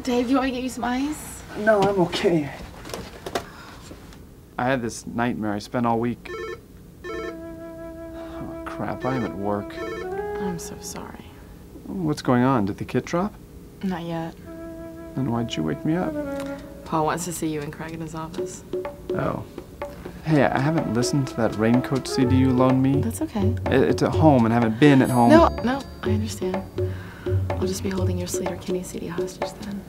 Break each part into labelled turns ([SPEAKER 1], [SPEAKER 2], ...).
[SPEAKER 1] Dave, do you want me to get you some ice?
[SPEAKER 2] No, I'm okay. I had this nightmare I spent all week. Oh, crap, I am at work.
[SPEAKER 1] I'm so sorry.
[SPEAKER 2] What's going on? Did the kit drop?
[SPEAKER 1] Not yet.
[SPEAKER 2] Then why'd you wake me up?
[SPEAKER 1] Paul wants to see you and Craig in his office.
[SPEAKER 2] Oh. Hey, I haven't listened to that Raincoat CD you loaned me.
[SPEAKER 1] That's okay.
[SPEAKER 2] It's at home and haven't been at home.
[SPEAKER 1] No, I understand. I'll just be holding your Sleater Kinney CD hostage then.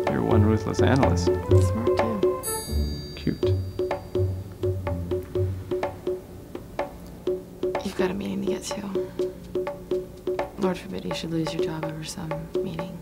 [SPEAKER 2] You're one ruthless analyst.
[SPEAKER 1] Smart too.
[SPEAKER 2] Cute.
[SPEAKER 1] You've got a meeting to get to. Lord forbid you should lose your job over some meeting.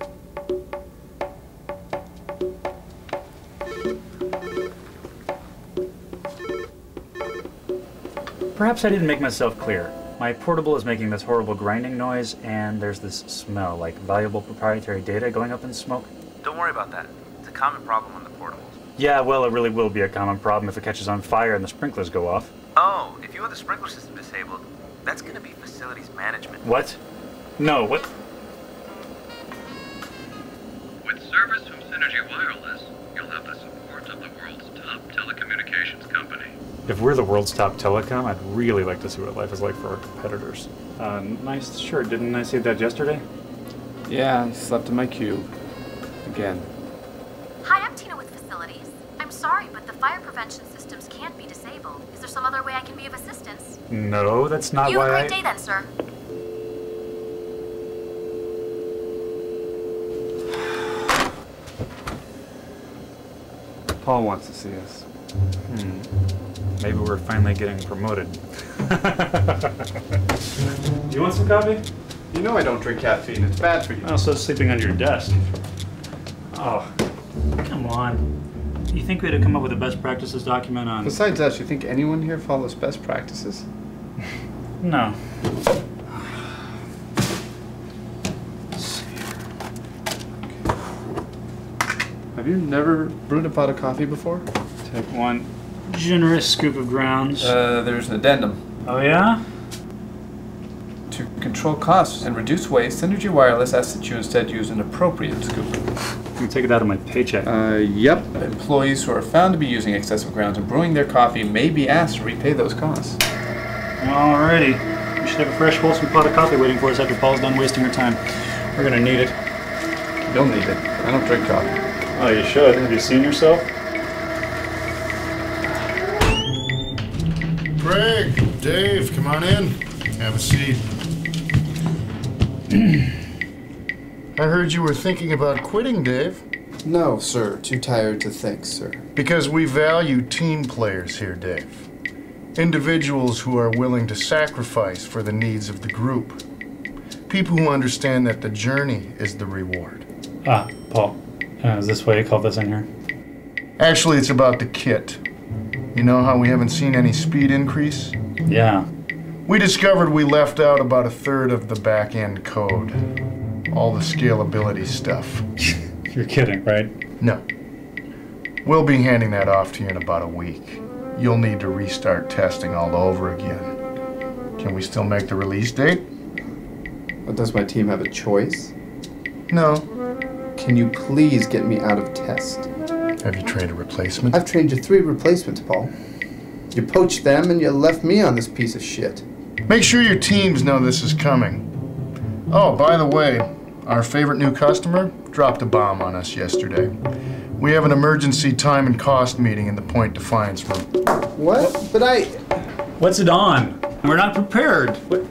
[SPEAKER 3] Perhaps I didn't make myself clear. My portable is making this horrible grinding noise, and there's this smell, like valuable proprietary data going up in smoke.
[SPEAKER 4] Don't worry about that. It's a common problem on the portables.
[SPEAKER 3] Yeah, well, it really will be a common problem if it catches on fire and the sprinklers go off.
[SPEAKER 4] Oh, if you want the sprinkler system disabled, that's going to be facilities management.
[SPEAKER 3] What? No, what?
[SPEAKER 5] With service from Synergy Wireless, you'll have the support of the world's top telecommunications company.
[SPEAKER 3] If we're the world's top telecom, I'd really like to see what life is like for our competitors. Nice shirt. Didn't I see that yesterday?
[SPEAKER 2] Yeah, I slept in my cube. Again.
[SPEAKER 6] Hi, I'm Tina with Facilities. I'm sorry, but the fire prevention systems can't be disabled. Is there some other way I can be of assistance?
[SPEAKER 3] No, that's not
[SPEAKER 6] You
[SPEAKER 3] why
[SPEAKER 6] have a great day then, sir.
[SPEAKER 2] Paul wants to see us.
[SPEAKER 3] Maybe we're finally getting promoted. You want some coffee?
[SPEAKER 2] You know I don't drink caffeine. It's bad for you.
[SPEAKER 3] Oh, so sleeping under your desk. Oh, come on. You think we'd have come up with a best practices document on...
[SPEAKER 2] Besides us, you think anyone here follows best practices?
[SPEAKER 3] No.
[SPEAKER 2] Have you never brewed a pot of coffee before?
[SPEAKER 3] Take one generous scoop of grounds.
[SPEAKER 2] There's an addendum.
[SPEAKER 3] Oh, yeah?
[SPEAKER 2] To control costs and reduce waste, Synergy Wireless asks that you instead use an appropriate scoop.
[SPEAKER 3] You take it out of my paycheck.
[SPEAKER 2] Yep. Employees who are found to be using excessive grounds and brewing their coffee may be asked to repay those costs.
[SPEAKER 3] Alrighty. We should have a fresh, wholesome pot of coffee waiting for us after Paul's done wasting her time. We're gonna need it.
[SPEAKER 2] You'll need it. I don't drink coffee.
[SPEAKER 3] Oh, you should. Have you seen yourself?
[SPEAKER 7] Craig, Dave, come on in. Have a seat. I heard you were thinking about quitting, Dave.
[SPEAKER 8] No, sir. Too tired to think, sir.
[SPEAKER 7] Because we value team players here, Dave. Individuals who are willing to sacrifice for the needs of the group. People who understand that the journey is the reward.
[SPEAKER 3] Ah, Paul. Is this why you called this in here?
[SPEAKER 7] Actually, it's about the kit. You know how we haven't seen any speed increase?
[SPEAKER 3] Yeah.
[SPEAKER 7] We discovered we left out about a third of the back-end code. All the scalability stuff.
[SPEAKER 3] You're kidding, right?
[SPEAKER 7] No. We'll be handing that off to you in about a week. You'll need to restart testing all over again. Can we still make the release date?
[SPEAKER 8] But does my team have a choice?
[SPEAKER 7] No.
[SPEAKER 8] Can you please get me out of test?
[SPEAKER 7] Have you trained a replacement?
[SPEAKER 8] I've trained you 3 replacements, Paul. You poached them and you left me on this piece of shit.
[SPEAKER 7] Make sure your teams know this is coming. Oh, by the way, our favorite new customer dropped a bomb on us yesterday. We have an emergency time and cost meeting in the Point Defiance room.
[SPEAKER 8] What? But I...
[SPEAKER 3] What's it on? We're not prepared. What?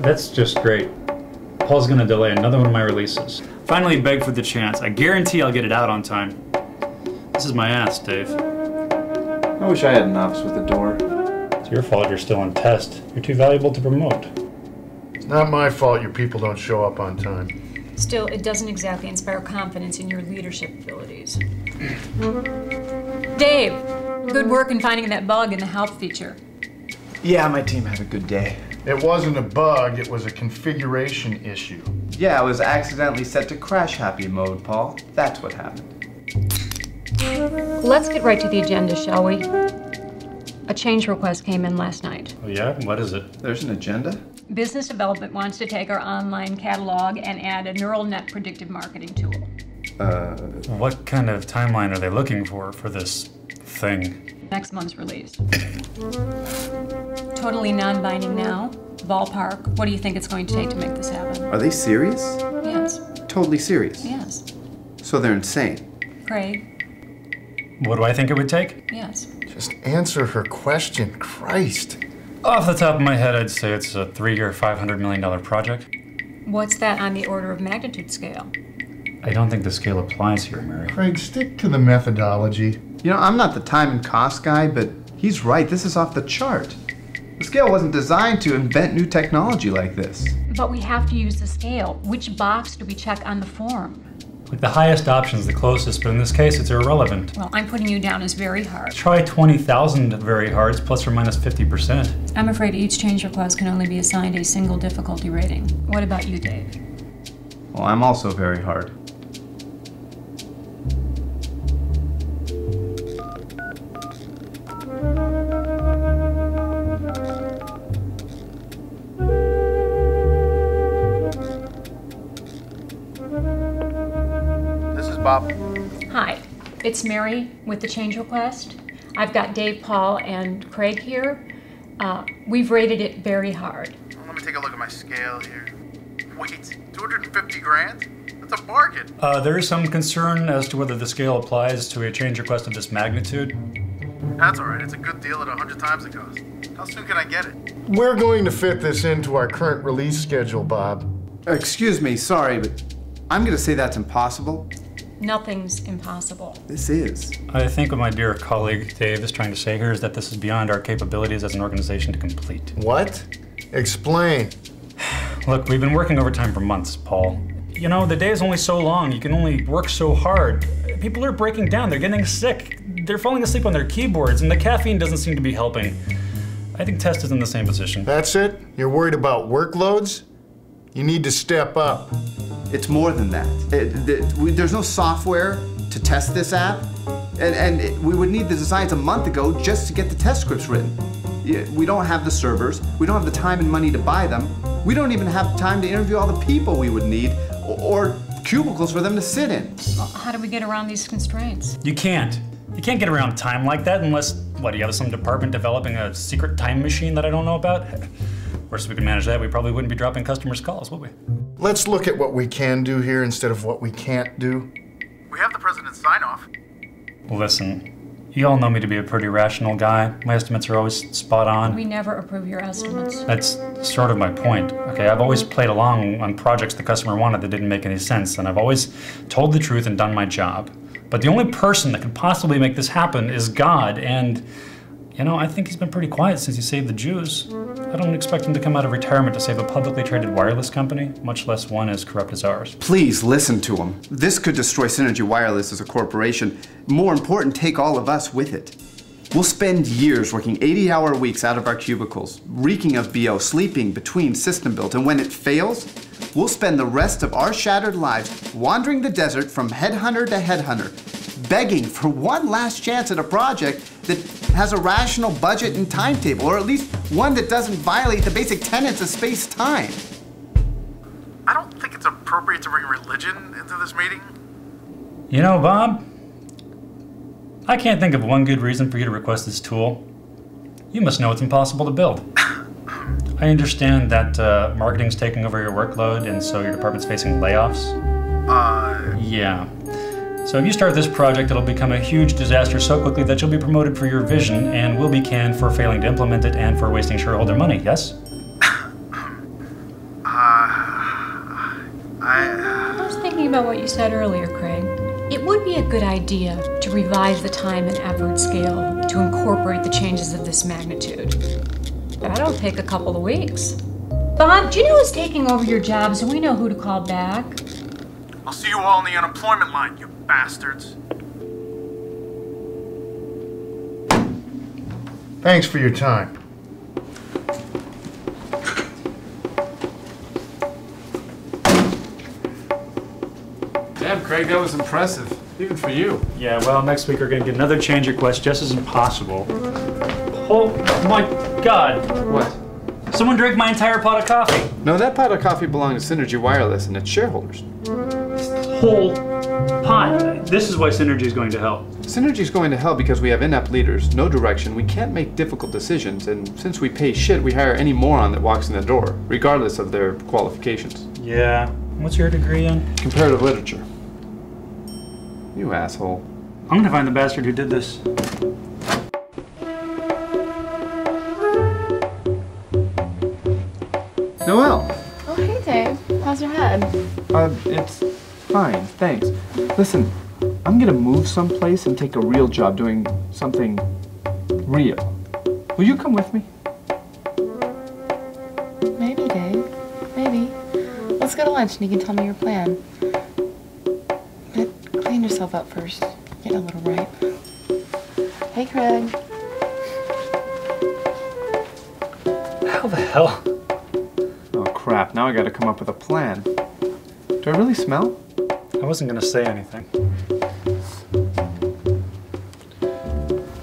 [SPEAKER 3] That's just great. Paul's gonna delay another one of my releases. Finally begged for the chance. I guarantee I'll get it out on time. This is my ass, Dave.
[SPEAKER 2] I wish I had an office with a door.
[SPEAKER 3] It's your fault you're still in test. You're too valuable to promote.
[SPEAKER 7] It's not my fault your people don't show up on time.
[SPEAKER 9] Still, it doesn't exactly inspire confidence in your leadership abilities. Dave, good work in finding that bug in the help feature.
[SPEAKER 4] Yeah, my team had a good day.
[SPEAKER 7] It wasn't a bug, it was a configuration issue.
[SPEAKER 4] Yeah, I was accidentally set to crash happy mode, Paul. That's what happened.
[SPEAKER 9] Let's get right to the agenda, shall we? A change request came in last night.
[SPEAKER 3] Oh yeah? What is it?
[SPEAKER 2] There's an agenda?
[SPEAKER 9] Business development wants to take our online catalog and add a neural net predictive marketing tool.
[SPEAKER 3] What kind of timeline are they looking for this thing?
[SPEAKER 9] Next month's release. Totally non-binding now. Ballpark. What do you think it's going to take to make this happen?
[SPEAKER 8] Are they serious?
[SPEAKER 9] Yes.
[SPEAKER 8] Totally serious?
[SPEAKER 9] Yes.
[SPEAKER 8] So they're insane.
[SPEAKER 9] Craig?
[SPEAKER 3] What do I think it would take?
[SPEAKER 9] Yes.
[SPEAKER 7] Just answer her question, Christ.
[SPEAKER 3] Off the top of my head, I'd say it's a 3-year, $500 million project.
[SPEAKER 9] What's that on the order of magnitude scale?
[SPEAKER 3] I don't think the scale applies here, Mary.
[SPEAKER 7] Craig, stick to the methodology.
[SPEAKER 8] You know, I'm not the time and cost guy, but he's right. This is off the chart. The scale wasn't designed to invent new technology like this.
[SPEAKER 9] But we have to use the scale. Which box do we check on the form?
[SPEAKER 3] Like the highest option is the closest, but in this case, it's irrelevant.
[SPEAKER 9] Well, I'm putting you down as very hard.
[SPEAKER 3] Try 20,000 very hards, plus or minus 50%.
[SPEAKER 9] I'm afraid each change request can only be assigned a single difficulty rating. What about you, Dave?
[SPEAKER 8] Well, I'm also very hard.
[SPEAKER 7] Bob.
[SPEAKER 9] Hi, it's Mary with the change request. I've got Dave, Paul, and Craig here. We've rated it very hard.
[SPEAKER 10] Let me take a look at my scale here. Wait, 250 grand? That's a bargain.
[SPEAKER 3] There is some concern as to whether the scale applies to a change request of this magnitude.
[SPEAKER 10] That's all right. It's a good deal at 100 times the cost. How soon can I get it?
[SPEAKER 7] We're going to fit this into our current release schedule, Bob.
[SPEAKER 8] Excuse me, sorry, but I'm going to say that's impossible.
[SPEAKER 9] Nothing's impossible.
[SPEAKER 8] This is.
[SPEAKER 3] I think what my dear colleague Dave is trying to say here is that this is beyond our capabilities as an organization to complete.
[SPEAKER 7] What? Explain.
[SPEAKER 3] Look, we've been working overtime for months, Paul. You know, the day is only so long. You can only work so hard. People are breaking down. They're getting sick. They're falling asleep on their keyboards, and the caffeine doesn't seem to be helping. I think Test is in the same position.
[SPEAKER 7] That's it? You're worried about workloads? You need to step up.
[SPEAKER 8] It's more than that. There's no software to test this app, and we would need the designs a month ago just to get the test scripts written. We don't have the servers. We don't have the time and money to buy them. We don't even have time to interview all the people we would need, or cubicles for them to sit in.
[SPEAKER 9] Well, how do we get around these constraints?
[SPEAKER 3] You can't. You can't get around time like that unless, what, do you have some department developing a secret time machine that I don't know about? Of course, if we could manage that, we probably wouldn't be dropping customers' calls, would we?
[SPEAKER 7] Let's look at what we can do here instead of what we can't do.
[SPEAKER 10] We have the president's sign-off.
[SPEAKER 3] Listen, you all know me to be a pretty rational guy. My estimates are always spot on.
[SPEAKER 9] We never approve your estimates.
[SPEAKER 3] That's sort of my point. Okay, I've always played along on projects the customer wanted that didn't make any sense, and I've always told the truth and done my job. But the only person that could possibly make this happen is God, and you know, I think he's been pretty quiet since he saved the Jews. I don't expect him to come out of retirement to save a publicly traded wireless company, much less one as corrupt as ours.
[SPEAKER 8] Please listen to him. This could destroy Synergy Wireless as a corporation. More important, take all of us with it. We'll spend years working 80-hour weeks out of our cubicles, reeking of BO, sleeping between system builds, and when it fails, we'll spend the rest of our shattered lives wandering the desert from headhunter to headhunter, begging for one last chance at a project that has a rational budget and timetable, or at least one that doesn't violate the basic tenets of space-time.
[SPEAKER 10] I don't think it's appropriate to bring religion into this meeting.
[SPEAKER 3] You know, Bob, I can't think of one good reason for you to request this tool. You must know it's impossible to build. I understand that marketing's taking over your workload, and so your department's facing layoffs. Yeah. So if you start this project, it'll become a huge disaster so quickly that you'll be promoted for your vision and will be canned for failing to implement it and for wasting shareholder money, yes?
[SPEAKER 9] I was thinking about what you said earlier, Craig. It would be a good idea to revise the time and effort scale to incorporate the changes of this magnitude. That'll take a couple of weeks. Bob, do you know who's taking over your job so we know who to call back?
[SPEAKER 10] I'll see you all on the unemployment line, you bastards.
[SPEAKER 7] Thanks for your time.
[SPEAKER 2] Damn, Craig, that was impressive. Even for you.
[SPEAKER 3] Yeah, well, next week we're going to get another change request just as impossible. Oh my God.
[SPEAKER 2] What?
[SPEAKER 3] Someone drank my entire pot of coffee.
[SPEAKER 2] No, that pot of coffee belonged to Synergy Wireless and its shareholders.
[SPEAKER 3] Whole pot. This is why Synergy is going to hell.
[SPEAKER 2] Synergy's going to hell because we have inept leaders, no direction, we can't make difficult decisions, and since we pay shit, we hire any moron that walks in the door, regardless of their qualifications.
[SPEAKER 3] Yeah. What's your degree in?
[SPEAKER 2] Comparative literature. You asshole.
[SPEAKER 3] I'm gonna find the bastard who did this.
[SPEAKER 2] Noelle.
[SPEAKER 1] Oh, hey, Dave. How's your head?
[SPEAKER 2] It's fine, thanks. Listen, I'm gonna move someplace and take a real job doing something real. Will you come with me?
[SPEAKER 1] Maybe, Dave. Maybe. Let's go to lunch and you can tell me your plan. But clean yourself up first. Getting a little ripe. Hey, Craig.
[SPEAKER 3] How the hell?
[SPEAKER 2] Oh crap, now I gotta come up with a plan. Do I really smell?
[SPEAKER 3] I wasn't gonna say anything.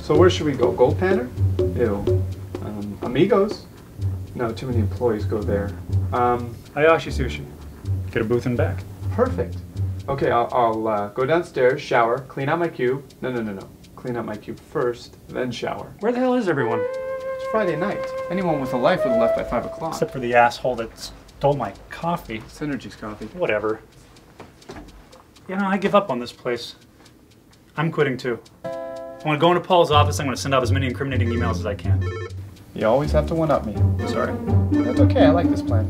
[SPEAKER 2] So where should we go? Gold Panther? Ew. Amigos? No, too many employees go there.
[SPEAKER 3] Hayashi Sushi. Get a booth and back.
[SPEAKER 2] Perfect. Okay, I'll go downstairs, shower, clean out my cube. No. Clean out my cube first, then shower.
[SPEAKER 3] Where the hell is everyone?
[SPEAKER 2] It's Friday night. Anyone with a life would have left by 5 o'clock.
[SPEAKER 3] Except for the asshole that stole my coffee.
[SPEAKER 2] Synergy's coffee.
[SPEAKER 3] Whatever. You know, I give up on this place. I'm quitting too. I want to go into Paul's office. I'm going to send out as many incriminating emails as I can.
[SPEAKER 2] You always have to one-up me.
[SPEAKER 3] Sorry.
[SPEAKER 2] That's okay, I like this plan.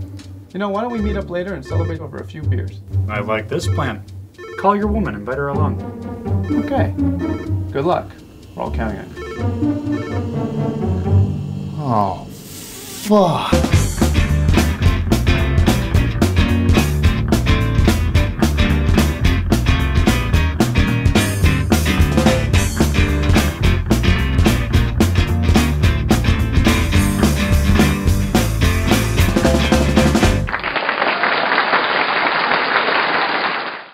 [SPEAKER 2] You know, why don't we meet up later and celebrate over a few beers?
[SPEAKER 3] I like this plan. Call your woman, invite her along.
[SPEAKER 2] Okay. Good luck. We're all counting on you.
[SPEAKER 7] Oh, fuck.